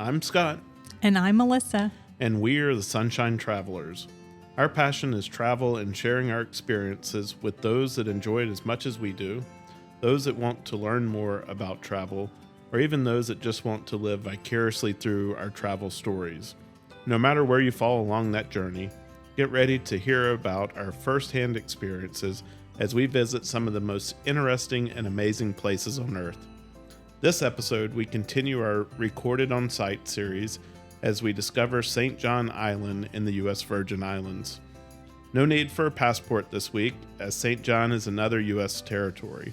I'm Scott. And I'm Melissa. And we are the Sunshine Travelers. Our passion is travel and sharing our experiences with those that enjoy it as much as we do, those that want to learn more about travel, or even those that just want to live vicariously through our travel stories. No matter where you fall along that journey, get ready to hear about our firsthand experiences as we visit some of the most interesting and amazing places on Earth. This episode, we continue our Recorded on Site series as we discover St. John Island in the U.S. Virgin Islands. No need for a passport this week, as St. John is another U.S. territory.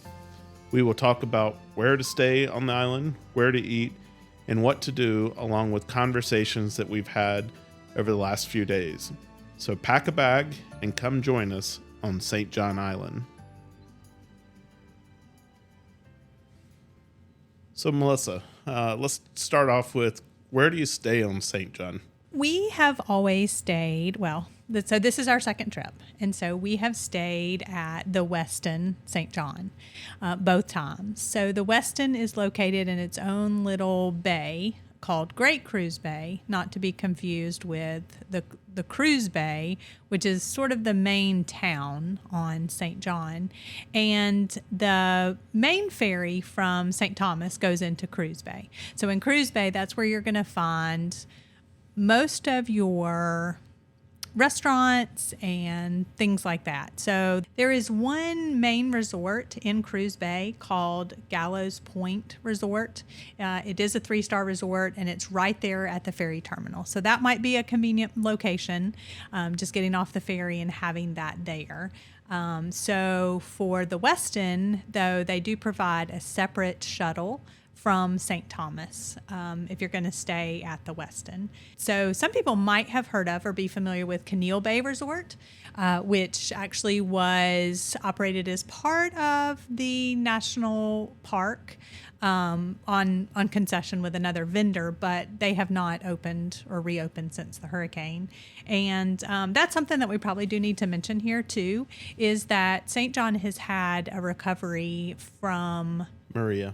We will talk about where to stay on the island, where to eat, and what to do, along with conversations that we've had over the last few days. So pack a bag and come join us on St. John Island. So Melissa, let's start off with, where do you stay on St. John? We have always stayed, so this is our second trip. And so we have stayed at the Westin St. John both times. So the Westin is located in its own little bay called Great Cruise Bay, not to be confused with the Cruise Bay, which is sort of the main town on St. John. And the main ferry from St. Thomas goes into Cruise Bay. So in Cruise Bay, that's where you're going to find most of your restaurants and things like that. So there is one main resort in Cruise Bay called Gallows Point Resort. It is a 3-star resort, and it's right there at the ferry terminal. So that might be a convenient location, just getting off the ferry and having that there. So for the Westin, though, they do provide a separate shuttle from St. Thomas if you're going to stay at the Westin. So some people might have heard of or be familiar with Snorkel Bay Resort, which actually was operated as part of the national park on concession with another vendor, but they have not opened or reopened since the hurricane. And that's something that we probably do need to mention here too, is that St. John has had a recovery from Maria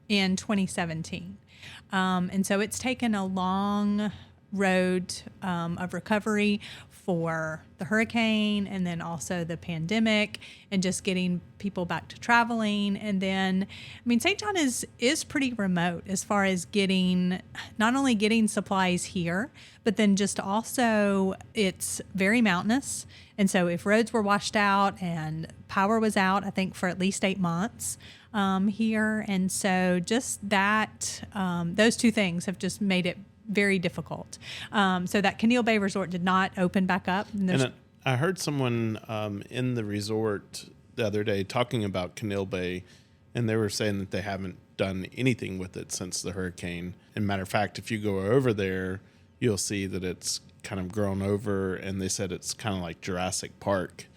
in 2017. And so it's taken a long road of recovery for the hurricane and then also the pandemic and just getting people back to traveling. And then, St. John is pretty remote as far as not only getting supplies here, but then just also it's very mountainous. And so if roads were washed out and power was out, I think for at least 8 months, here. And so just that, those two things have just made it very difficult. So that Snorkel Bay Resort did not open back up. And I heard someone in the resort the other day talking about Snorkel Bay, and they were saying that they haven't done anything with it since the hurricane. And matter of fact, if you go over there, you'll see that it's kind of grown over, and they said it's kind of like Jurassic Park,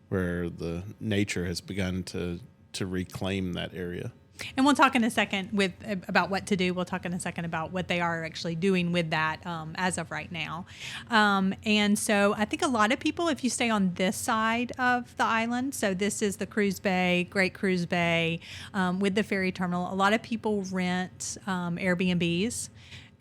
where the nature has begun to reclaim that area. And we'll talk in a second about what to do. We'll talk in a second about what they are actually doing with that as of right now. And so I think a lot of people, if you stay on this side of the island, so this is the Cruise Bay, Great Cruise Bay, with the ferry terminal, a lot of people rent Airbnbs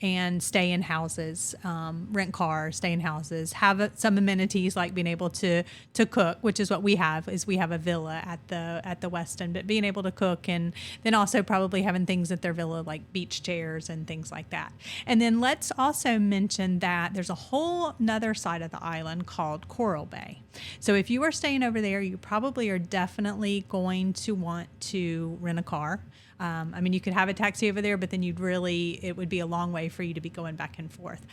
and stay in houses, rent cars, stay in houses, have some amenities like being able to cook, which is what we have, is we have a villa at the Westin, but being able to cook, and then also probably having things at their villa like beach chairs and things like that. And then let's also mention that there's a whole nother side of the island called Coral Bay. So if you are staying over there, you probably are definitely going to want to rent a car. You could have a taxi over there, but then it would be a long way for you to be going back and forth.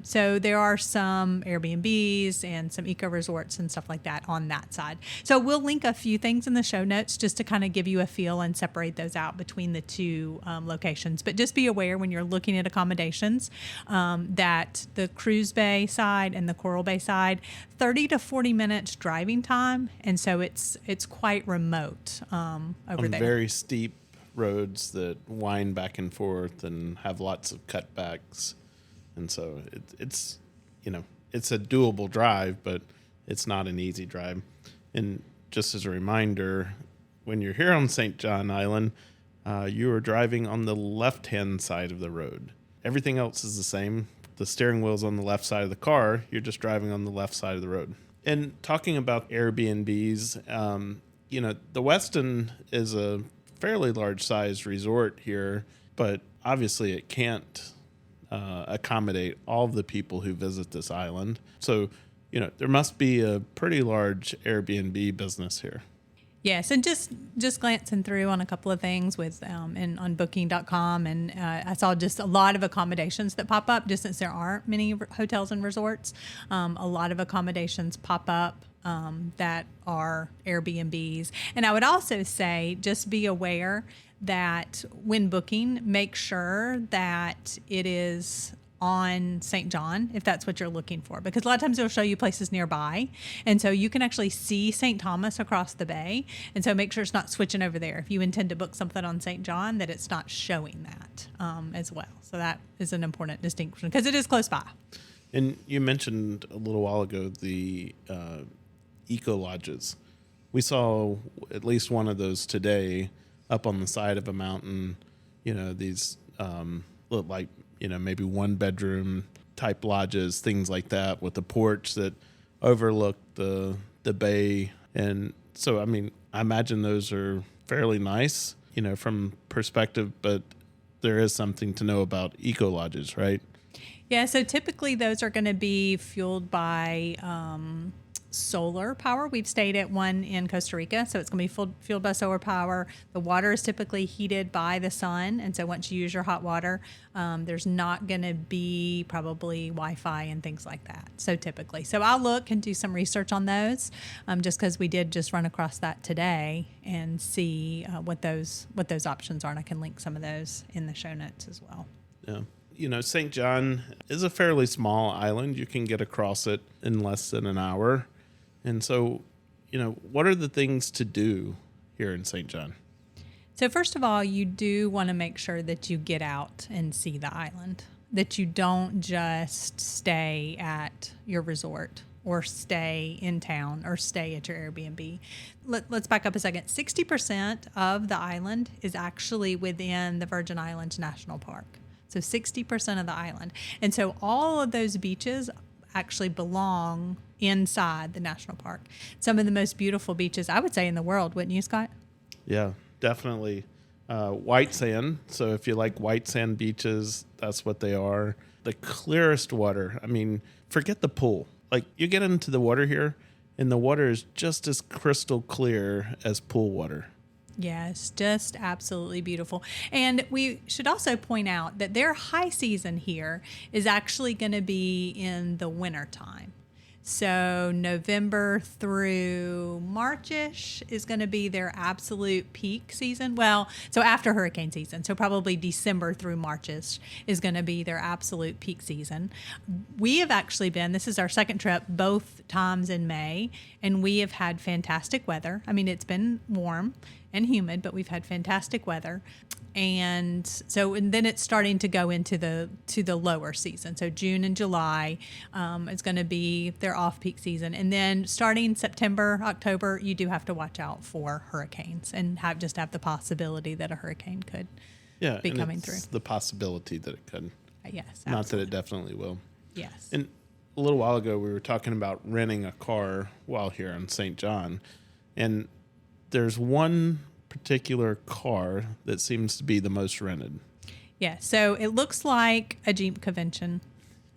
So there are some Airbnbs and some eco resorts and stuff like that on that side. So we'll link a few things in the show notes just to kind of give you a feel and separate those out between the two locations. But just be aware when you're looking at accommodations that the Cruise Bay side and the Coral Bay side, 30 to 40 minutes driving time. And so it's quite remote over there. Very steep roads that wind back and forth and have lots of cutbacks, and so it's a doable drive, but it's not an easy drive. And just as a reminder, when you're here on St. John Island, you are driving on the left-hand side of the road. everything else is the same. The steering wheel's on the left side of the car. You're just driving on the left side of the road. And talking about Airbnbs, the Westin is a fairly large sized resort here, but obviously it can't accommodate all of the people who visit this island. So, there must be a pretty large Airbnb business here. Yes, and just glancing through on a couple of things with on Booking.com, and I saw just a lot of accommodations that pop up. Just since there aren't many hotels and resorts, a lot of accommodations pop up that are Airbnbs. And I would also say, just be aware that when booking, make sure that it is on St. John, if that's what you're looking for, because a lot of times it'll show you places nearby, and so you can actually see St. Thomas across the bay, and so make sure it's not switching over there if you intend to book something on St. John, that it's not showing that as well. So that is an important distinction because it is close by. And you mentioned a little while ago the eco lodges. We saw at least one of those today up on the side of a mountain. These look like maybe 1-bedroom type lodges, things like that, with a porch that overlook the bay. And so, I imagine those are fairly nice, from perspective, but there is something to know about eco lodges, right? Yeah, so typically those are going to be fueled by solar power. We've stayed at one in Costa Rica, so it's going to be fueled by solar power. The water is typically heated by the sun, and so once you use your hot water, there's not going to be probably Wi-Fi and things like that. So typically, I'll look and do some research on those, just because we did just run across that today and see what those options are, and I can link some of those in the show notes as well. Yeah. St. John is a fairly small island. You can get across it in less than an hour. And so, what are the things to do here in St. John? So first of all, you do want to make sure that you get out and see the island, that you don't just stay at your resort or stay in town or stay at your Airbnb. Let's back up a second. 60% of the island is actually within the Virgin Islands National Park. So 60% of the island. And so all of those beaches actually belong inside the national park. Some of the most beautiful beaches, I would say, in the world, wouldn't you, Scott? Yeah, definitely. White sand. So if you like white sand beaches, that's what they are. The clearest water. Forget the pool. Like, you get into the water here, and the water is just as crystal clear as pool water. Yes, just absolutely beautiful. And we should also point out that their high season here is actually going to be in the wintertime. So November through March-ish is going to be their absolute peak season. Well, so after hurricane season, so probably December through March-ish is going to be their absolute peak season. We have actually been, this is our second trip, both times in May, and we have had fantastic weather. It's been warm and humid, but we've had fantastic weather. And then it's starting to go into the lower season. So June and July is going to be their off-peak season. And then starting September, October, you do have to watch out for hurricanes and have the possibility that a hurricane could be coming through. The possibility that it could. Yes, absolutely. Not that it definitely will. Yes. And a little while ago, we were talking about renting a car while here in St. John. And there's one particular car that seems to be the most rented. Yeah, so it looks like a Jeep convention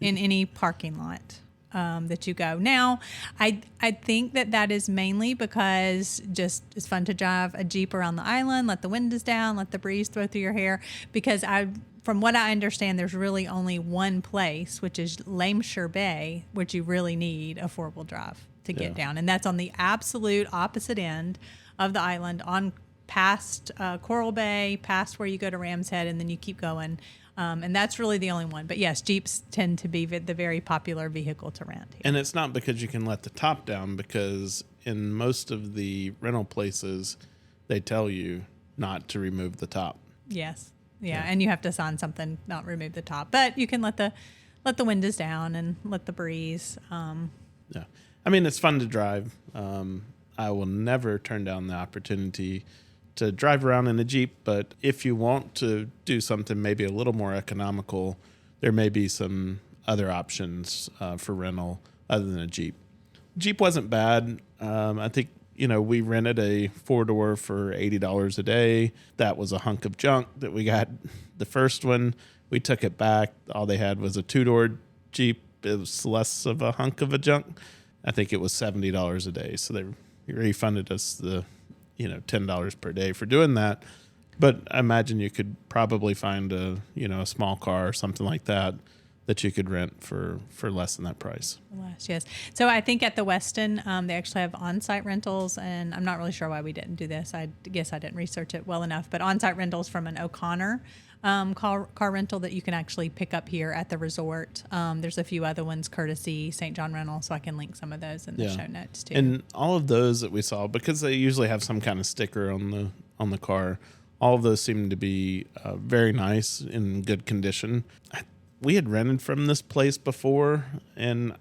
in any parking lot that you go. Now, I think that is mainly because just it's fun to drive a Jeep around the island, let the windows down, let the breeze throw through your hair, because from what I understand, there's really only one place, which is Lameshire Bay, which you really need a four-wheel drive to get down. And that's on the absolute opposite end of the island, on past Coral Bay, past where you go to Ram's Head, and then you keep going. And that's really the only one. But yes, Jeeps tend to be the very popular vehicle to rent here. And it's not because you can let the top down, because in most of the rental places, they tell you not to remove the top. Yes. Yeah. And you have to sign something, not remove the top. But you can let the windows down and let the breeze. Yeah. It's fun to drive. I will never turn down the opportunity to drive around in a Jeep, but if you want to do something maybe a little more economical there may be some other options for rental other than a Jeep. Jeep wasn't bad. I think, we rented a 4-door for $80 a day. That was a hunk of junk that we got the first one. We took it back. All they had was a 2-door Jeep. It was less of a hunk of a junk. I think it was $70 a day. So they refunded us the, $10 per day for doing that. But I imagine you could probably find a small car or something like that you could rent for less than that price. Less, yes. So I think at the Westin, they actually have on-site rentals, and I'm not really sure why we didn't do this. I guess I didn't research it well enough, but on-site rentals from an O'Connor car rental that you can actually pick up here at the resort. There's a few other ones, courtesy St. John Rental, so I can link some of those in the show notes too. And all of those that we saw, because they usually have some kind of sticker on the car, all of those seem to be very nice, in good condition. We had rented from this place before, and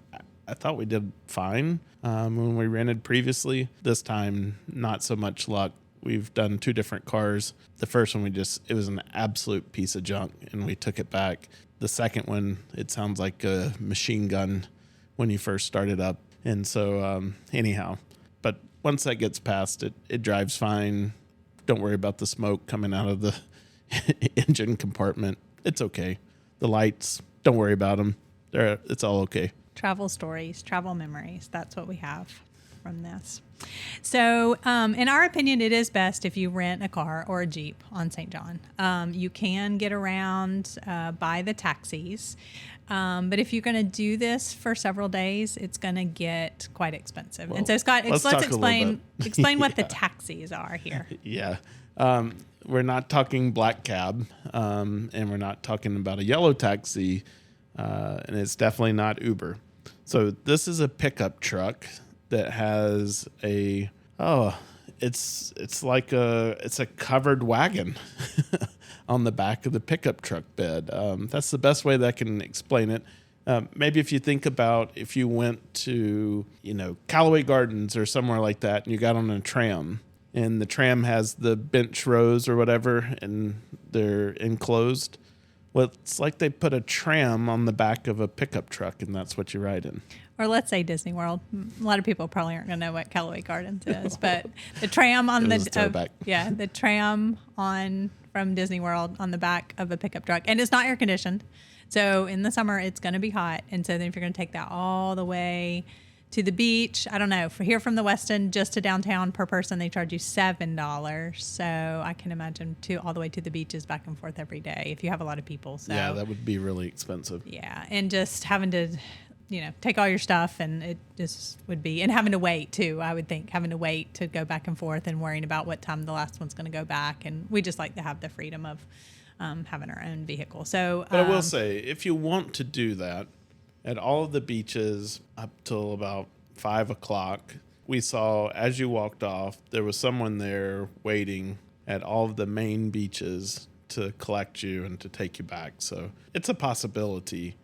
I thought we did fine when we rented previously. This time, not so much luck. We've done 2 different cars. The first one, it was an absolute piece of junk, and we took it back. The second one, it sounds like a machine gun when you first started up. And so, anyhow, but once that gets past it, it drives fine. Don't worry about the smoke coming out of the engine compartment. It's okay. The lights, don't worry about them. It's all okay. Travel stories, travel memories. That's what we have from this. So, in our opinion, it is best if you rent a car or a Jeep on St. John. You can get around by the taxis. But if you're going to do this for several days, it's going to get quite expensive. Well, and so, Scott, let's explain what the taxis are here. Yeah. We're not talking black cab, and we're not talking about a yellow taxi, and it's definitely not Uber. So this is a pickup truck that has it's a covered wagon on the back of the pickup truck bed. That's the best way that I can explain it. Maybe if you think about if you went to, Callaway Gardens or somewhere like that, and you got on a tram, and the tram has the bench rows or whatever, and they're enclosed. Well, it's like they put a tram on the back of a pickup truck, and that's what you ride in. Or let's say Disney World. A lot of people probably aren't going to know what Callaway Gardens is, but the tram on the tram from Disney World on the back of a pickup truck, and it's not air conditioned. So in the summer, it's going to be hot, and so then if you're going to take that all the way to the beach, I don't know, from the Westin just to downtown per person, they charge you $7. So I can imagine all the way to the beaches back and forth every day if you have a lot of people. So yeah, that would be really expensive. Yeah, and just having to, take all your stuff, and it just would be, and having to wait too. I would think having to wait to go back and forth and worrying about what time the last one's going to go back. And we just like to have the freedom of having our own vehicle. So, but I will say, if you want to do that, at all of the beaches up till about 5 o'clock, we saw as you walked off, there was someone there waiting at all of the main beaches to collect you and to take you back. So it's a possibility.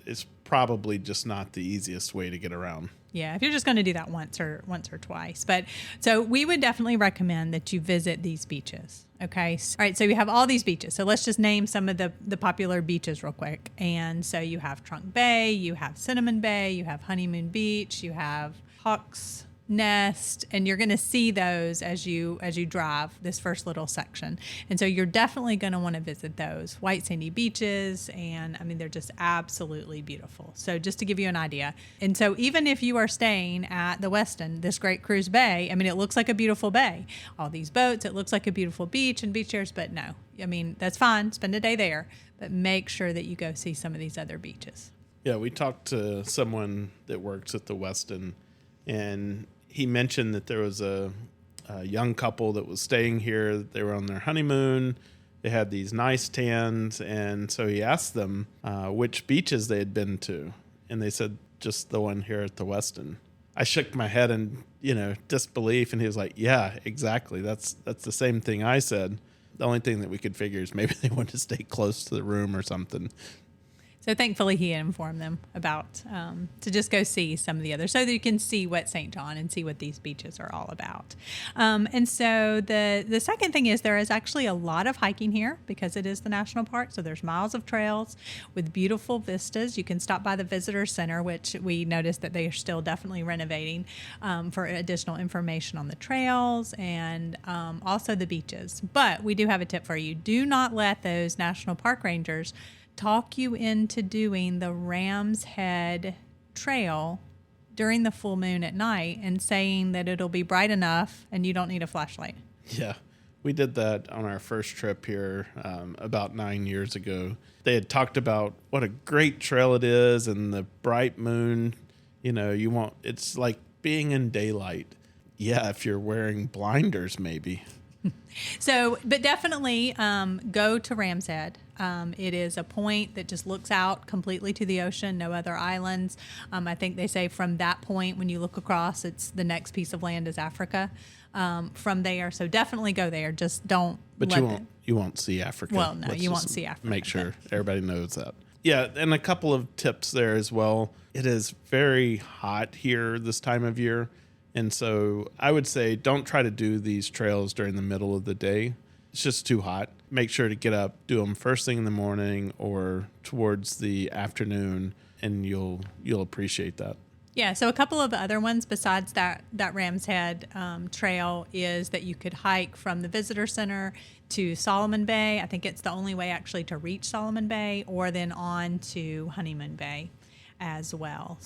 It's probably just not the easiest way to get around. Yeah, if you're just going to do that once or twice. But so we would definitely recommend that you visit these beaches. Okay. All right. So you have all these beaches. So let's just name some of the popular beaches real quick. And so you have Trunk Bay, you have Cinnamon Bay, you have Honeymoon Beach, you have Hawksnest, and you're going to see those as you drive this first little section. And so you're definitely going to want to visit those white sandy beaches, and I mean they're just absolutely beautiful. So just to give you an idea, and so even if you are staying at the Westin, this great cruise bay, I mean it looks like a beautiful bay, all these boats, it looks like a beautiful beach and beach chairs, but no, I mean that's fine, spend a day there, but make sure that you go see some of these other beaches. Yeah, we talked to someone that works at the Westin, and he mentioned that there was a young couple that was staying here. They were on their honeymoon. They had these nice tans. And so he asked them which beaches they had been to. And they said, just the one here at the Westin. I shook my head in, disbelief. And he was like, yeah, exactly. That's the same thing I said. The only thing that we could figure is maybe they wanted to stay close to the room or something. So thankfully he informed them about to just go see some of the others so that you can see what St. John and see what these beaches are all about. And so the second thing is there is actually a lot of hiking here because it is the national park. So there's miles of trails with beautiful vistas. You can stop by the visitor center, which we noticed that they are still definitely renovating for additional information on the trails and also the beaches. But we do have a tip for you. Do not let those national park rangers talk you into doing the Ram's Head Trail during the full moon at night and saying that it'll be bright enough and you don't need a flashlight. Yeah, we did that on our first trip here about 9 years ago. They had talked about what a great trail it is and the bright moon. It's like being in daylight. Yeah, if you're wearing blinders, maybe. So, but definitely go to Ram's Head. It is a point that just looks out completely to the ocean, no other islands. I think they say from that point, when you look across, it's the next piece of land is Africa from there. So definitely go there. Just don't. But you won't see Africa. Well, no, you won't see Africa. Make sure everybody knows that. Yeah, and a couple of tips there as well. It is very hot here this time of year. And so I would say don't try to do these trails during the middle of the day. It's just too hot. Make sure to get up, do them first thing in the morning or towards the afternoon, and you'll appreciate that. Yeah, so a couple of other ones besides that Ram's Head trail is that you could hike from the visitor center to Solomon Bay. I think it's the only way actually to reach Solomon Bay, or then on to Honeymoon Bay as well.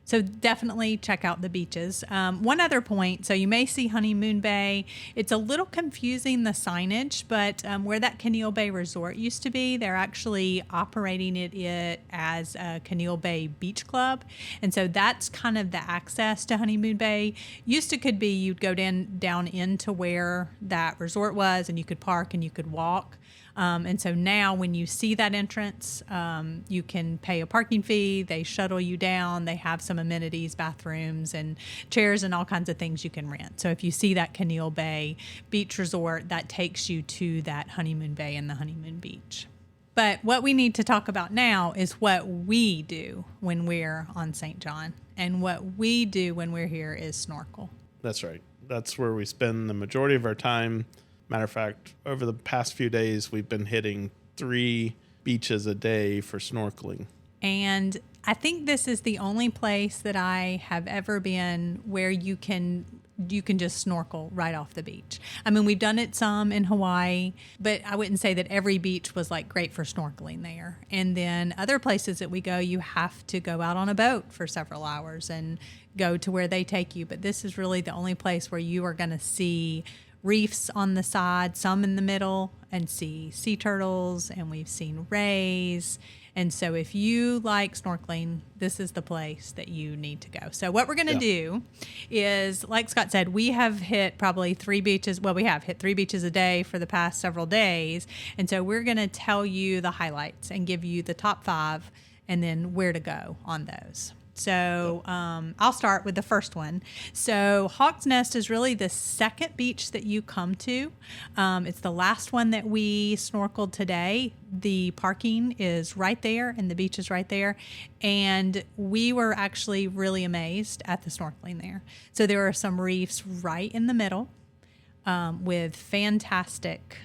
So definitely check out the beaches. One other point, so you may see Honeymoon Bay. It's a little confusing, the signage, but where that Keneal Bay Resort used to be, they're actually operating it as a Keneal Bay Beach Club. And so that's kind of the access to Honeymoon Bay. Could be you'd go down into where that resort was and you could park and you could walk. And so now when you see that entrance, you can pay a parking fee. They shuttle you down. They have some amenities, bathrooms and chairs and all kinds of things you can rent. So if you see that Keneal Bay Beach Resort, that takes you to that Honeymoon Bay and the Honeymoon Beach. But what we need to talk about now is what we do when we're on St. John. And what we do when we're here is snorkel. That's right. That's where we spend the majority of our time. Matter of fact, over the past few days, we've been hitting 3 beaches a day for snorkeling. And I think this is the only place that I have ever been where you can just snorkel right off the beach. I mean, we've done it some in Hawaii, but I wouldn't say that every beach was like great for snorkeling there. And then other places that we go, you have to go out on a boat for several hours and go to where they take you. But this is really the only place where you are going to see reefs on the side, some in the middle, and see sea turtles, and we've seen rays. And so if you like snorkeling, this is the place that you need to go. So what we're going to do is, like Scott said, we have hit probably 3 beaches. Well, we have hit 3 beaches a day for the past several days. And so we're going to tell you the highlights and give you the top 5 and then where to go on those. So I'll start with the first one. So Hawksnest is really the second beach that you come to. It's the last one that we snorkeled today. The parking is right there and the beach is right there. And we were actually really amazed at the snorkeling there. So there are some reefs right in the middle with fantastic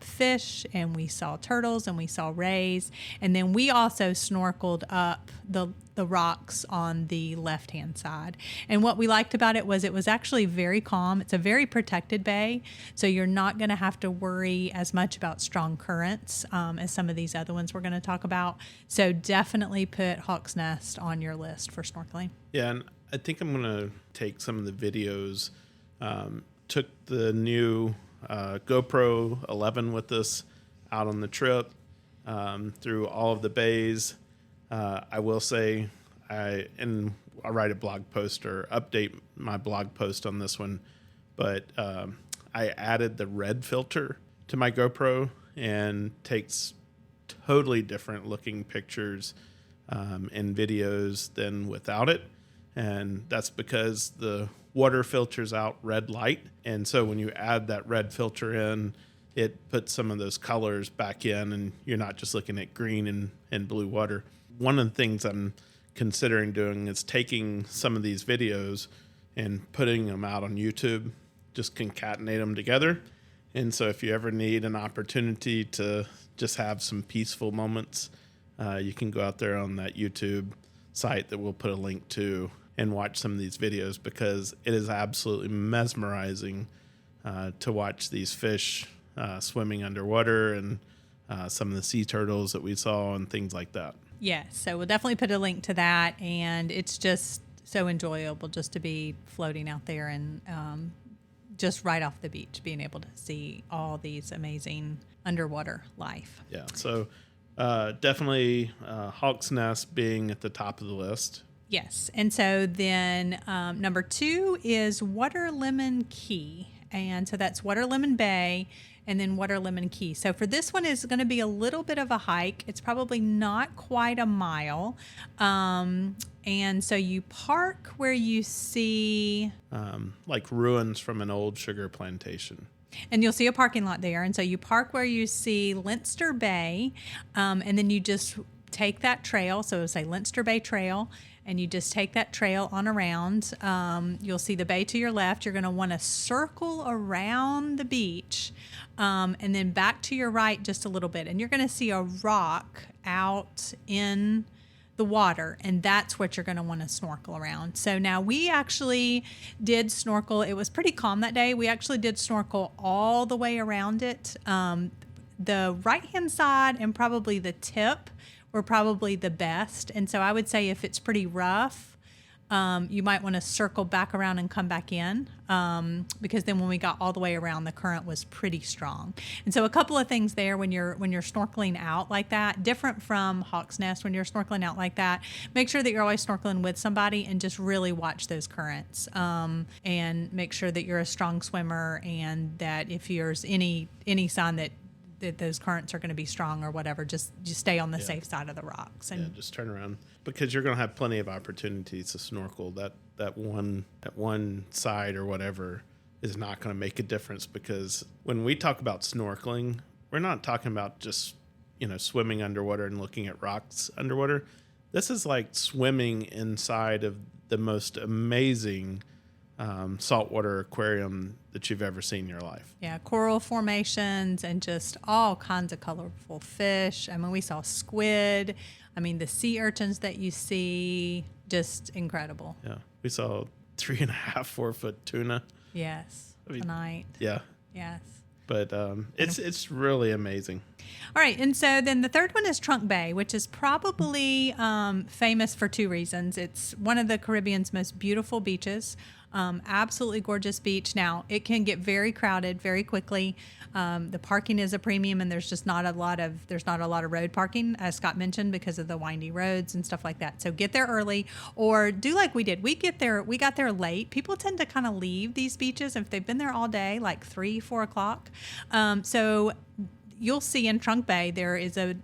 fish, and we saw turtles and we saw rays, and then we also snorkeled up the rocks on the left hand side. And what we liked about it was actually very calm. It's a very protected bay, so you're not going to have to worry as much about strong currents as some of these other ones we're going to talk about. So definitely put Hawksnest on your list for snorkeling. Yeah, and I think I'm going to take some of the videos. Took the new GoPro 11 with us out on the trip through all of the bays. I will say I'll write a blog post or update my blog post on this one, but I added the red filter to my GoPro and takes totally different looking pictures and videos than without it. And that's because the water filters out red light. And so when you add that red filter in, it puts some of those colors back in, and you're not just looking at green and blue water. One of the things I'm considering doing is taking some of these videos and putting them out on YouTube, just concatenate them together. And so if you ever need an opportunity to just have some peaceful moments, you can go out there on that YouTube site that we'll put a link to and watch some of these videos, because it is absolutely mesmerizing to watch these fish swimming underwater, and some of the sea turtles that we saw and things like that. Yes, so we'll definitely put a link to that, and it's just so enjoyable just to be floating out there and just right off the beach, being able to see all these amazing underwater life. Yeah, so definitely Hawksnest being at the top of the list. Yes, and so then number 2 is Water Lemon Key, and so that's Water Lemon Bay and then Water Lemon Key. So for this one is going to be a little bit of a hike. It's probably not quite a mile. And so you park where you see like ruins from an old sugar plantation. And you'll see a parking lot there. And so you park where you see Leinster Bay, and then you just take that trail. So it'll say Leinster Bay Trail, and you just take that trail on around. You'll see the bay to your left. You're going to want to circle around the beach, and then back to your right just a little bit. And you're going to see a rock out in the water, and that's what you're going to want to snorkel around. So now we actually did snorkel. It was pretty calm that day. We actually did snorkel all the way around it. The right-hand side and probably the tip were probably the best. And so I would say if it's pretty rough, you might want to circle back around and come back in, because then when we got all the way around, the current was pretty strong. And so a couple of things there when you're snorkeling out like that, different from Hawksnest. When you're snorkeling out like that, make sure that you're always snorkeling with somebody and just really watch those currents, and make sure that you're a strong swimmer, and that if there's any sign that those currents are going to be strong or whatever, just stay on the safe side of the rocks. And just turn around, because you're going to have plenty of opportunities to snorkel. That one side or whatever is not going to make a difference, because when we talk about snorkeling, we're not talking about just swimming underwater and looking at rocks underwater. This is like swimming inside of the most amazing saltwater aquarium that you've ever seen in your life. Yeah, coral formations and just all kinds of colorful fish. I mean, we saw squid. I mean, the sea urchins that you see, just incredible. Yeah, we saw 3.5, 4 foot tuna. Yes, tonight. Yeah. Yes. But it's really amazing. All right, and so then the third one is Trunk Bay, which is probably famous for 2 reasons. It's one of the Caribbean's most beautiful beaches. Absolutely gorgeous beach. Now, it can get very crowded very quickly. The parking is a premium, and there's not a lot of road parking, as Scott mentioned, because of the windy roads and stuff like that. So get there early, or do like we did. We got there late. People tend to kind of leave these beaches if they've been there all day, like 3, 4 o'clock. So you'll see in Trunk Bay there is a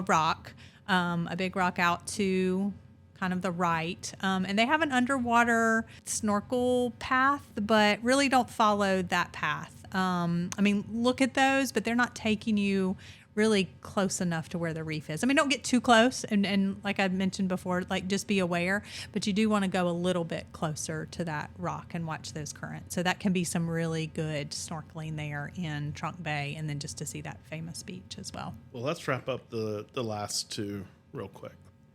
rock, a big rock out to kind of the right, and they have an underwater snorkel path, but really don't follow that path. I mean, look at those, but they're not taking you really close enough to where the reef is. I mean, don't get too close, and like I mentioned before, like just be aware, but you do want to go a little bit closer to that rock and watch those currents. So that can be some really good snorkeling there in Trunk Bay, and then just to see that famous beach as well. Well, let's wrap up the last 2 real quick.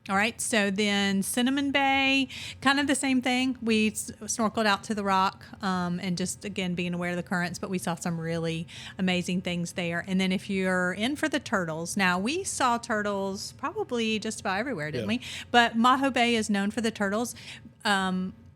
All right, so then Cinnamon Bay, kind of the same thing. We snorkeled out to the rock, and just, again, being aware of the currents, but we saw some really amazing things there. And then if you're in for the turtles, now we saw turtles probably just about everywhere, didn't we? But Maho Bay is known for the turtles.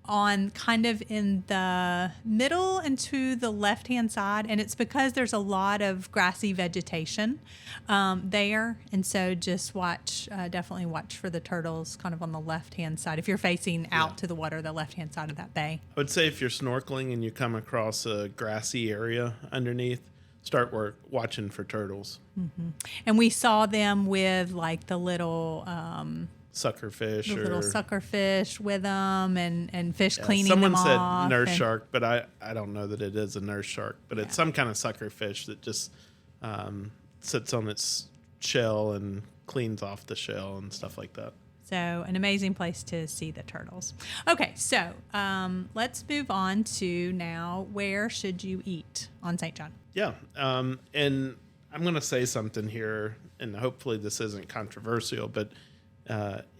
On kind of in the middle and to the left-hand side, and it's because there's a lot of grassy vegetation there, and so just definitely watch for the turtles kind of on the left-hand side. If you're facing out to the water, the left-hand side of that bay. I would say if you're snorkeling and you come across a grassy area underneath, start watching for turtles. Mm-hmm. And we saw them with like the little suckerfish, little suckerfish with them, and fish cleaning someone them off. Someone said nurse shark, but I don't know that it is a nurse shark, but it's some kind of suckerfish that just sits on its shell and cleans off the shell and stuff like that. So an amazing place to see the turtles. Okay, so let's move on to now, where should you eat on St. John? Yeah, and I'm going to say something here, and hopefully this isn't controversial, but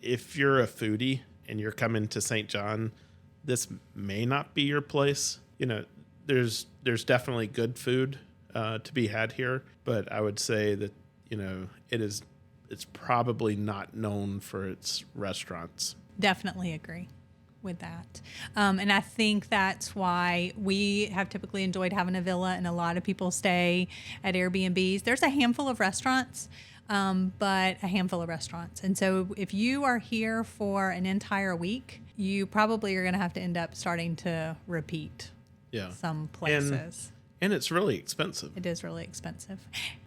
if you're a foodie and you're coming to St. John, this may not be your place. You know, there's definitely good food to be had here, but I would say that, you know, it's probably not known for its restaurants. Definitely agree with that. And I think that's why we have typically enjoyed having a villa, and a lot of people stay at Airbnbs. There's a handful of restaurants, but a handful of restaurants. And so if you are here for an entire week, you probably are going to have to end up starting to repeat some places. And it's really expensive. It is really expensive.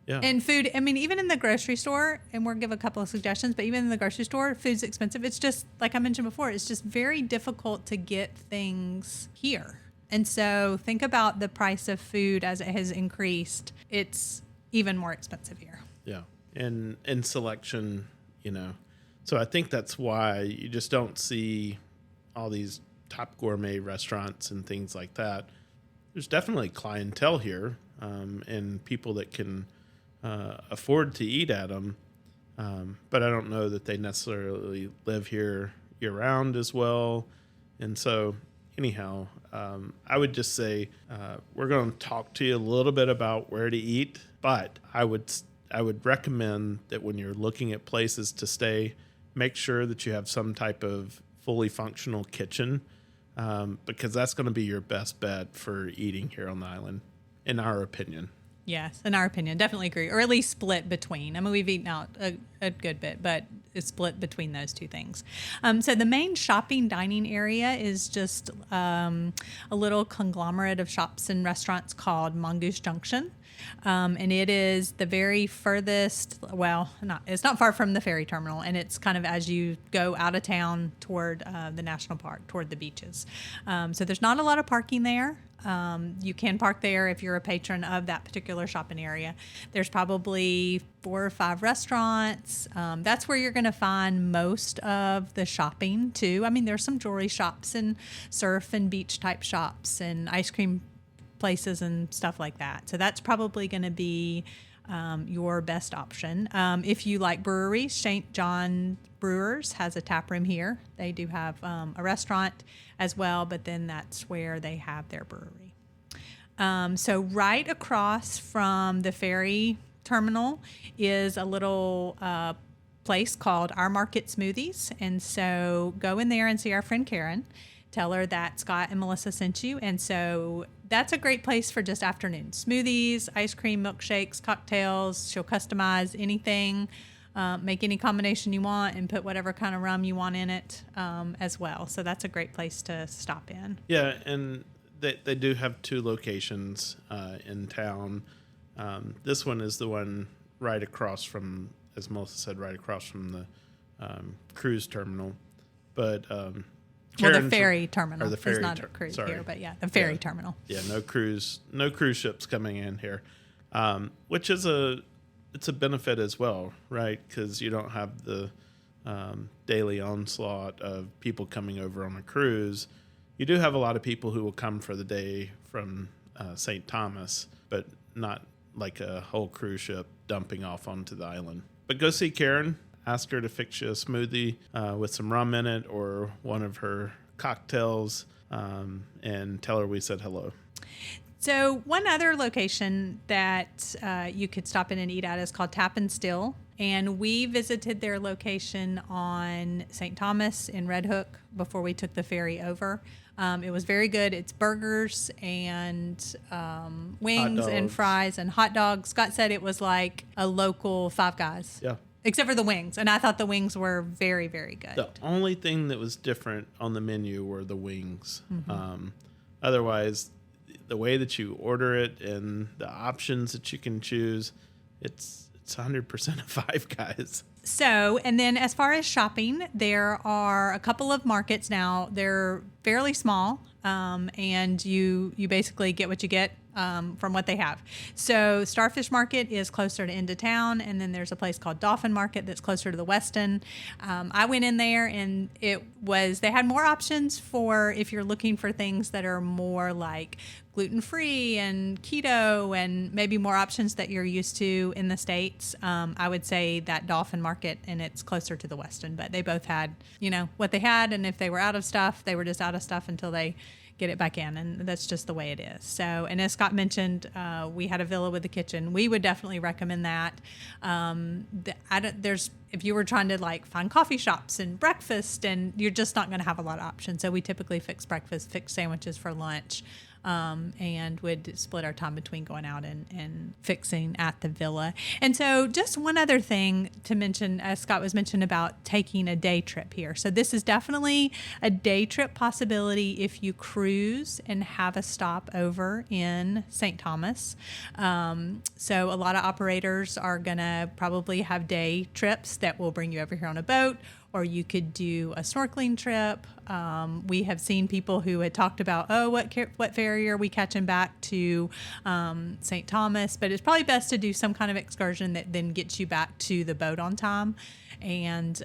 Yeah. And food, I mean, even in the grocery store, and we'll give a couple of suggestions, but even in the grocery store, food's expensive. It's just, like I mentioned before, it's just very difficult to get things here. And so think about the price of food as it has increased. It's even more expensive here. Yeah. And in selection, you know. So I think that's why you just don't see all these top gourmet restaurants and things like that. There's definitely clientele here, and people that can afford to eat at them. But I don't know that they necessarily live here year round as well. And so anyhow, I would just say we're going to talk to you a little bit about where to eat, but I would recommend that when you're looking at places to stay, make sure that you have some type of fully functional kitchen, because that's going to be your best bet for eating here on the island, in our opinion. Yes, in our opinion, definitely agree. Or at least split between. I mean, we've eaten out a good bit, but it's split between those two things. So the main shopping dining area is just a little conglomerate of shops and restaurants called Mongoose Junction. And it is the very furthest, it's not far from the ferry terminal, and it's kind of as you go out of town toward the national park, toward the beaches. So there's not a lot of parking there. You can park there if you're a patron of that particular shopping area. There's probably 4 or 5 restaurants. That's where you're going to find most of the shopping too. I mean, there's some jewelry shops and surf and beach type shops and ice cream places and stuff like that. So that's probably going to be your best option. If you like breweries, St. John Brewers has a tap room here. They do have a restaurant as well, but then that's where they have their brewery. So right across from the ferry terminal is a little place called Our Market Smoothies. And so go in there and see our friend Karen. Tell her that Scott and Melissa sent you. And so that's a great place for just afternoon smoothies, ice cream, milkshakes, cocktails. She'll customize anything, make any combination you want, and put whatever kind of rum you want in it as well. So that's a great place to stop in. Yeah, and they do have 2 locations in town. This one is the one right across from, as Melissa said, right across from the cruise terminal. But the ferry terminal. The ferry There's not a cruise here, but the ferry terminal. Yeah, no cruise ships coming in here, which is it's a benefit as well, right? Because you don't have the daily onslaught of people coming over on a cruise. You do have a lot of people who will come for the day from St. Thomas, but not like a whole cruise ship dumping off onto the island. But go see Karen. Ask her to fix you a smoothie with some rum in it or one of her cocktails, and tell her we said hello. So one other location that you could stop in and eat at is called Tap and Still. And we visited their location on St. Thomas in Red Hook before we took the ferry over. It was very good. It's burgers and wings and fries and hot dogs. Scott said it was like a local Five Guys. Yeah. Except for the wings. And I thought the wings were very, very good. The only thing that was different on the menu were the wings. Mm-hmm. Otherwise, the way that you order it and the options that you can choose, it's 100% of Five Guys. So, and then as far as shopping, there are a couple of markets now. They're fairly small, and you basically get what you get from what they have. So Starfish Market is closer to into town, and then there's a place called Dolphin Market that's closer to the Westin. I went in there, and they had more options for if you're looking for things that are more like gluten-free and keto and maybe more options that you're used to in the States. I would say that Dolphin Market, and it's closer to the Westin, but they both had, what they had, and if they were out of stuff, they were just out of stuff until they get it back in, and that's just the way it is. So, and as Scott mentioned, we had a villa with a kitchen. We would definitely recommend that. If you were trying to like find coffee shops and breakfast, and you're just not going to have a lot of options. So we typically fix breakfast, fix sandwiches for lunch. And would split our time between going out and fixing at the villa. And so just one other thing to mention, as Scott was mentioning about taking a day trip here. So this is definitely a day trip possibility if you cruise and have a stop over in St. Thomas. So a lot of operators are going to probably have day trips that will bring you over here on a boat, or you could do a snorkeling trip. We have seen people who had talked about, what ferry are we catching back to St. Thomas? But it's probably best to do some kind of excursion that then gets you back to the boat on time. And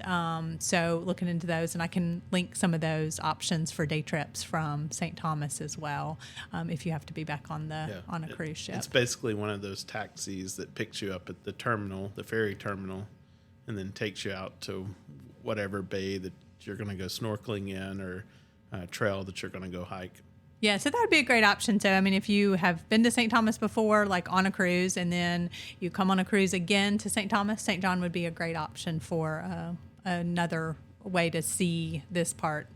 so looking into those, and I can link some of those options for day trips from St. Thomas as well, if you have to be back on a cruise ship. It's basically one of those taxis that picks you up at the terminal, the ferry terminal, and then takes you out to whatever bay that you're going to go snorkeling in, or trail that you're going to go hike. Yeah, so that would be a great option. So, I mean, if you have been to St. Thomas before, like on a cruise, and then you come on a cruise again to St. Thomas, St. John would be a great option for another way to see this part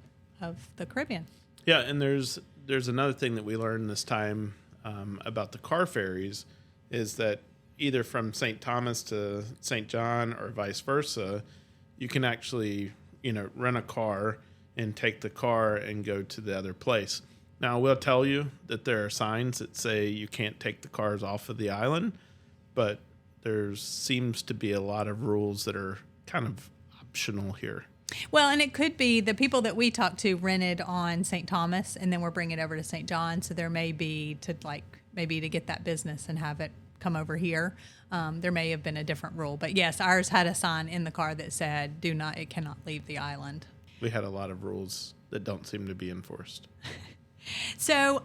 of the Caribbean. Yeah, and there's another thing that we learned this time about the car ferries, is that either from St. Thomas to St. John or vice versa, you can actually, rent a car and take the car and go to the other place. Now, I will tell you that there are signs that say you can't take the cars off of the island, but there seems to be a lot of rules that are kind of optional here. Well, and it could be the people that we talked to rented on St. Thomas, and then we're bringing it over to St. John. So there may be to get that business and have it come over here. There may have been a different rule, but yes, ours had a sign in the car that said, it cannot leave the island. We had a lot of rules that don't seem to be enforced. So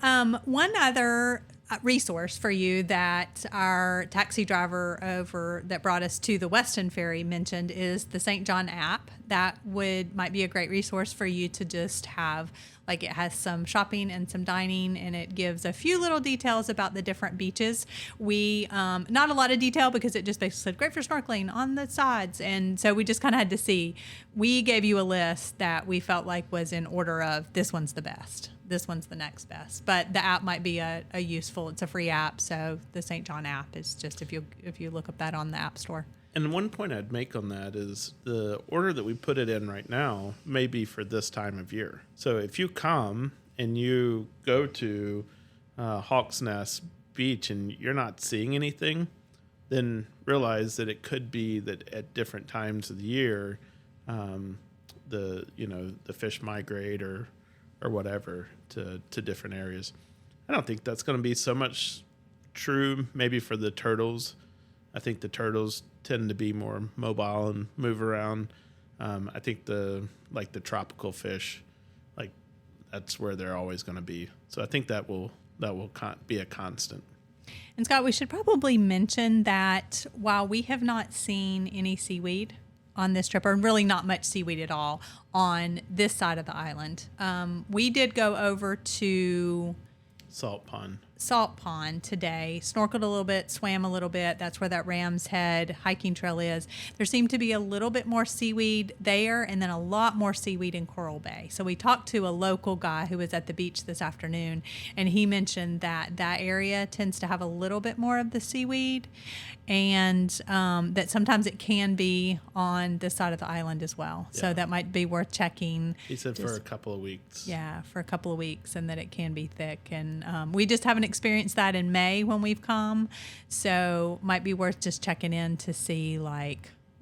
one other resource for you that our taxi driver that brought us to the Westin Ferry mentioned is the St. John app. That might be a great resource for you to just have. Like, it has some shopping and some dining, and it gives a few little details about the different beaches. We, not a lot of detail, because it just basically said, great for snorkeling on the sides. And so we just kind of had to see. We gave you a list that we felt like was in order of, this one's the best, this one's the next best. But the app might be a useful, it's a free app. So the St. John app is just, if you look up that on the App Store. And one point I'd make on that is the order that we put it in right now may be for this time of year. So if you come and you go to Hawksnest Beach and you're not seeing anything, then realize that it could be that at different times of the year, the fish migrate or whatever to different areas. I don't think that's going to be so much true maybe for the turtles. I think the turtles tend to be more mobile and move around. I think the tropical fish, that's where they're always going to be. So I think that will be a constant. And Scott, we should probably mention that while we have not seen any seaweed on this trip, or really not much seaweed at all on this side of the island, we did go over to Salt Pond today, snorkeled a little bit, swam a little bit. That's where that Ram's Head hiking trail is. There seemed to be a little bit more seaweed there, and then a lot more seaweed in Coral Bay. So we talked to a local guy who was at the beach this afternoon, and he mentioned that area tends to have a little bit more of the seaweed, and that sometimes it can be on this side of the island as well. Yeah. So that might be worth checking. He said for a couple of weeks. Yeah, for a couple of weeks, and that it can be thick. And we just haven't experienced that in May when we've come. So might be worth just checking in to see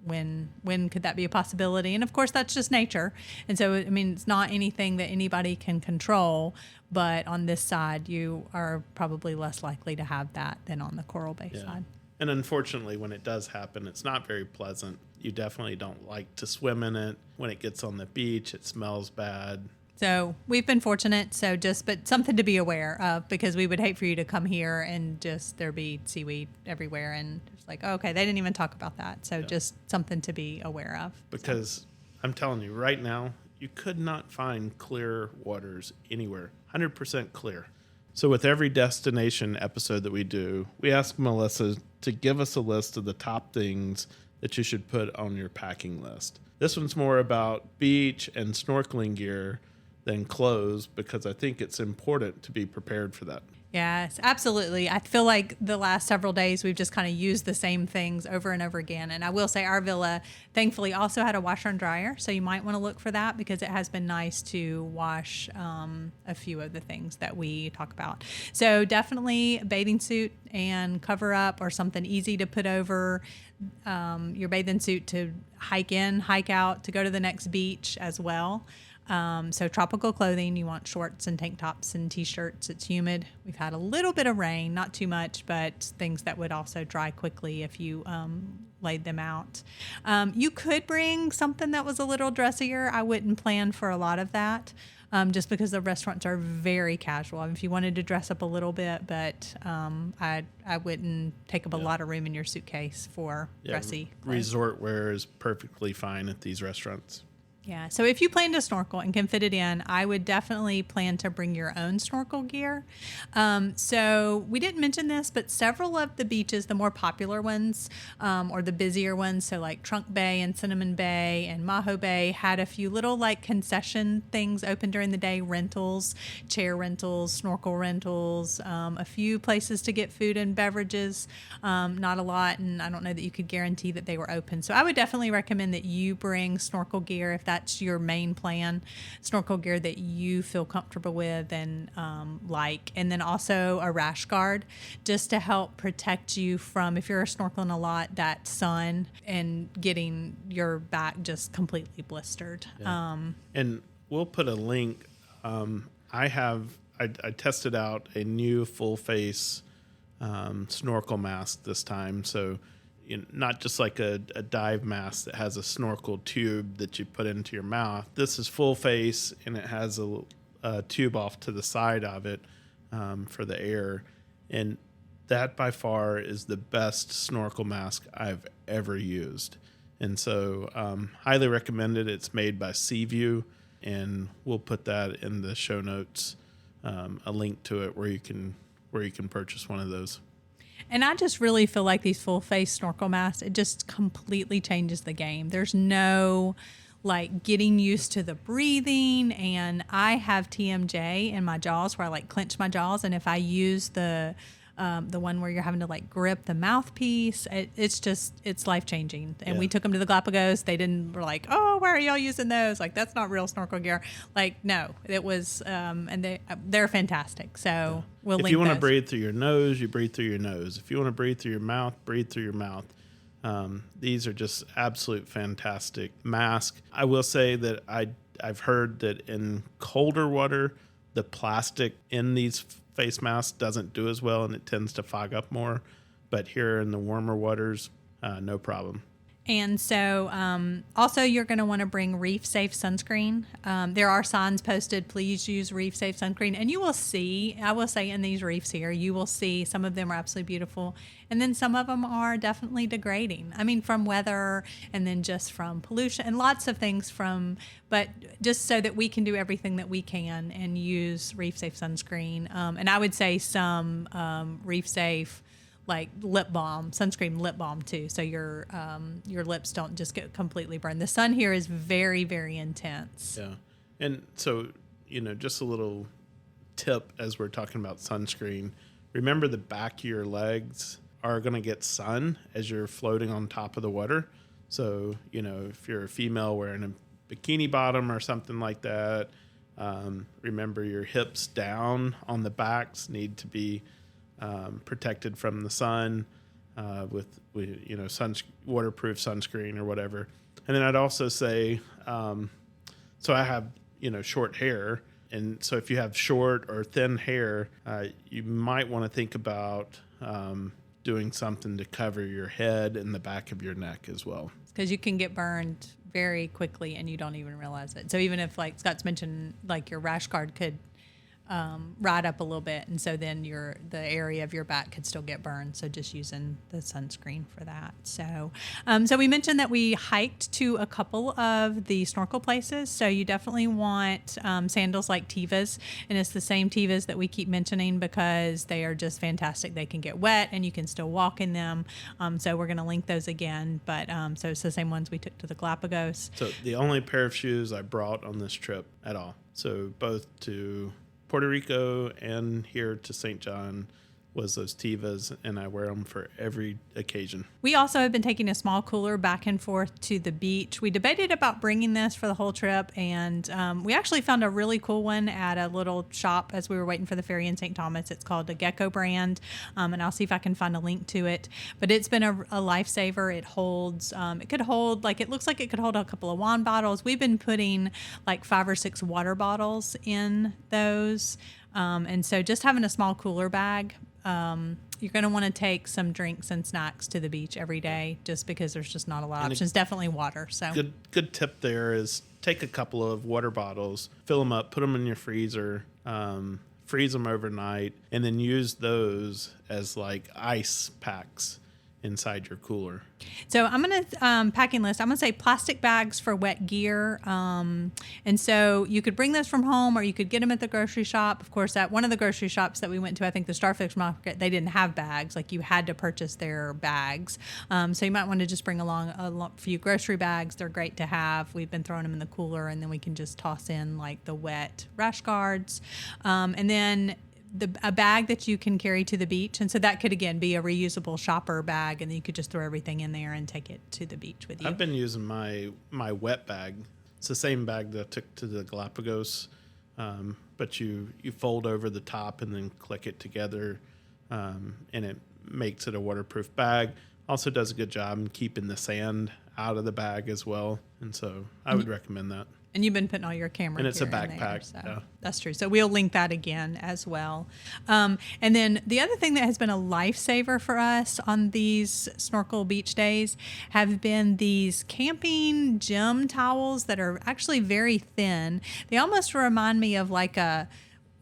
when could that be a possibility? And of course, that's just nature. And so, I mean, it's not anything that anybody can control. But on this side, you are probably less likely to have that than on the Coral Bay side. And unfortunately, when it does happen, it's not very pleasant. You definitely don't like to swim in it. When it gets on the beach, it smells bad. So we've been fortunate. But something to be aware of, because we would hate for you to come here and just there be seaweed everywhere. And it's like, oh, okay, they didn't even talk about that. So just something to be aware of. Because I'm telling you right now, you could not find clear waters anywhere. 100% clear. So with every destination episode that we do, we ask Melissa to give us a list of the top things that you should put on your packing list. This one's more about beach and snorkeling gear than clothes, because I think it's important to be prepared for that. Yes, absolutely. I feel like the last several days we've just kind of used the same things over and over again. And I will say our villa thankfully also had a washer and dryer. So you might want to look for that, because it has been nice to wash a few of the things that we talk about. So definitely a bathing suit and cover up, or something easy to put over your bathing suit to hike in, hike out, to go to the next beach as well. So tropical clothing, you want shorts and tank tops and t-shirts. It's humid. We've had a little bit of rain, not too much, but things that would also dry quickly if you laid them out. You could bring something that was a little dressier. I wouldn't plan for a lot of that, just because the restaurants are very casual. If you wanted to dress up a little bit, but I wouldn't take up a lot of room in your suitcase for dressy clothes. Resort wear is perfectly fine at these restaurants. Yeah. So if you plan to snorkel and can fit it in, I would definitely plan to bring your own snorkel gear. So we didn't mention this, but several of the beaches, the more popular ones, or the busier ones, so like Trunk Bay and Cinnamon Bay and Maho Bay, had a few little like concession things open during the day, rentals, chair rentals, snorkel rentals, a few places to get food and beverages, not a lot. And I don't know that you could guarantee that they were open. So I would definitely recommend that you bring snorkel gear if that's your main plan, snorkel gear that you feel comfortable with and and then also a rash guard, just to help protect you from, if you're snorkeling a lot, that sun and getting your back just completely blistered. Yeah. And we'll put a link. I tested out a new full face snorkel mask this time, so not just like a dive mask that has a snorkel tube that you put into your mouth. This is full face, and it has a tube off to the side of it for the air. And that by far is the best snorkel mask I've ever used. And so highly recommended. It's made by Seaview, and we'll put that in the show notes, a link to it where you can purchase one of those. And I just really feel like these full face snorkel masks, it just completely changes the game. There's no like getting used to the breathing, and I have TMJ in my jaws where I like clench my jaws, and if I use the one where you're having to like grip the mouthpiece, it's life changing. And we took them to the Galapagos. We're like, oh, why are y'all using those? Like, that's not real snorkel gear. Like, no, it was, and they're fantastic. So we'll link those. If you want to breathe through your nose, you breathe through your nose. If you want to breathe through your mouth, breathe through your mouth. These are just absolute fantastic masks. I will say that I've heard that in colder water, the plastic in these face mask doesn't do as well, and it tends to fog up more. But here in the warmer waters, no problem. And so also you're going to want to bring reef safe sunscreen. There are signs posted, please use reef safe sunscreen. And you will see, I will say in these reefs here, you will see some of them are absolutely beautiful. And then some of them are definitely degrading. I mean, from weather and then just from pollution and lots of things but just so that we can do everything that we can and use reef safe sunscreen. And I would say some reef safe like lip balm, sunscreen lip balm too, so your lips don't just get completely burned. The sun here is very, very intense. Yeah, and so just a little tip as we're talking about sunscreen. Remember, the back of your legs are going to get sun as you're floating on top of the water. So if you're a female wearing a bikini bottom or something like that, remember your hips down on the backs need to be protected from the sun. with waterproof sunscreen or whatever. And then I'd also say, so I have short hair, and so if you have short or thin hair, you might want to think about doing something to cover your head and the back of your neck as well, because you can get burned very quickly and you don't even realize it. So even if, like Scott's mentioned, like your rash guard could ride up a little bit, and so then the area of your back could still get burned. So just using the sunscreen for that. So so we mentioned that we hiked to a couple of the snorkel places. So you definitely want sandals like Tevas, and it's the same Tevas that we keep mentioning because they are just fantastic. They can get wet and you can still walk in them. So we're going to link those again, but so it's the same ones we took to the Galapagos. So the only pair of shoes I brought on this trip at all, so both to Puerto Rico and here to St. John, was those Tevas, and I wear them for every occasion. We also have been taking a small cooler back and forth to the beach. We debated about bringing this for the whole trip, and we actually found a really cool one at a little shop as we were waiting for the ferry in St. Thomas. It's called the Gecko brand, and I'll see if I can find a link to it. But it's been a lifesaver. It holds, it could hold, like, it looks like it could hold a couple of wine bottles. We've been putting like 5 or 6 water bottles in those. And so just having a small cooler bag, you're going to want to take some drinks and snacks to the beach every day, just because there's just not a lot of options. Definitely water. So good tip there is take a couple of water bottles, fill them up, put them in your freezer, freeze them overnight, and then use those as like ice packs inside your cooler. So I'm going to, packing list, I'm going to say plastic bags for wet gear. And so you could bring those from home, or you could get them at the grocery shop. Of course, at one of the grocery shops that we went to, I think the Starfish Market, they didn't have bags. Like, you had to purchase their bags. So you might want to just bring along a few grocery bags. They're great to have. We've been throwing them in the cooler, and then we can just toss in like the wet rash guards. And then a bag that you can carry to the beach. And so that could, again, be a reusable shopper bag, and then you could just throw everything in there and take it to the beach with you. I've been using my wet bag. It's the same bag that I took to the Galapagos, but you fold over the top and then click it together, and it makes it a waterproof bag. Also does a good job in keeping the sand out of the bag as well. And so I would recommend that. And you've been putting all your camera and it's a gear backpack. in there, so yeah. That's true. So we'll link that again as well. And then the other thing that has been a lifesaver for us on these snorkel beach days have been these camping gym towels that are actually very thin. They almost remind me of like a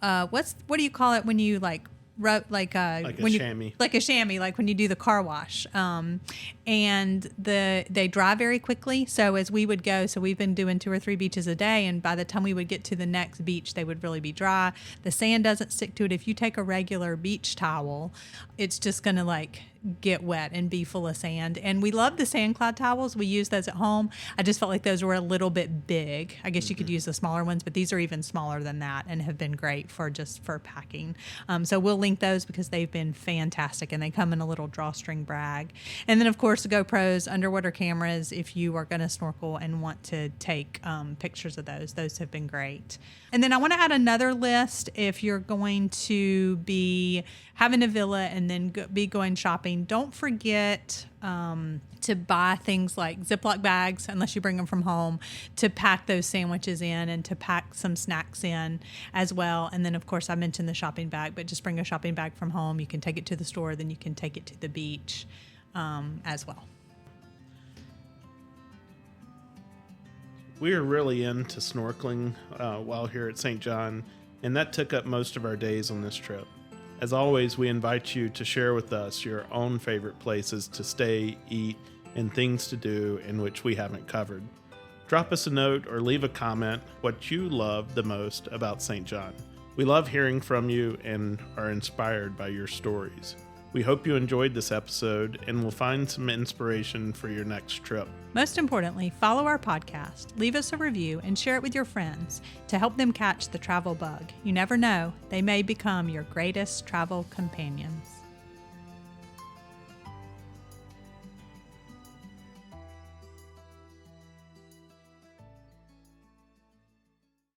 what do you call it when you like like a chamois, like when you do the car wash. And they dry very quickly. So as we would go, so we've been doing 2 or 3 beaches a day, and by the time we would get to the next beach, they would really be dry. The sand doesn't stick to it. If you take a regular beach towel, it's just going to like get wet and be full of sand. And we love the sand cloud towels. We use those at home. I just felt like those were a little bit big. I guess you could use the smaller ones, but these are even smaller than that and have been great for packing. So we'll link those because they've been fantastic, and they come in a little drawstring bag. And then, of course, the GoPros, underwater cameras, if you are going to snorkel and want to take pictures of those have been great. And then I want to add another list if you're going to be having a villa and then be going shopping. Don't forget to buy things like Ziploc bags, unless you bring them from home, to pack those sandwiches in and to pack some snacks in as well. And then, of course, I mentioned the shopping bag, but just bring a shopping bag from home. You can take it to the store, then you can take it to the beach as well. We are really into snorkeling while here at St. John, and that took up most of our days on this trip. As always, we invite you to share with us your own favorite places to stay, eat, and things to do in which we haven't covered. Drop us a note or leave a comment what you love the most about St. John. We love hearing from you and are inspired by your stories. We hope you enjoyed this episode and will find some inspiration for your next trip. Most importantly, follow our podcast, leave us a review, and share it with your friends to help them catch the travel bug. You never know, they may become your greatest travel companions.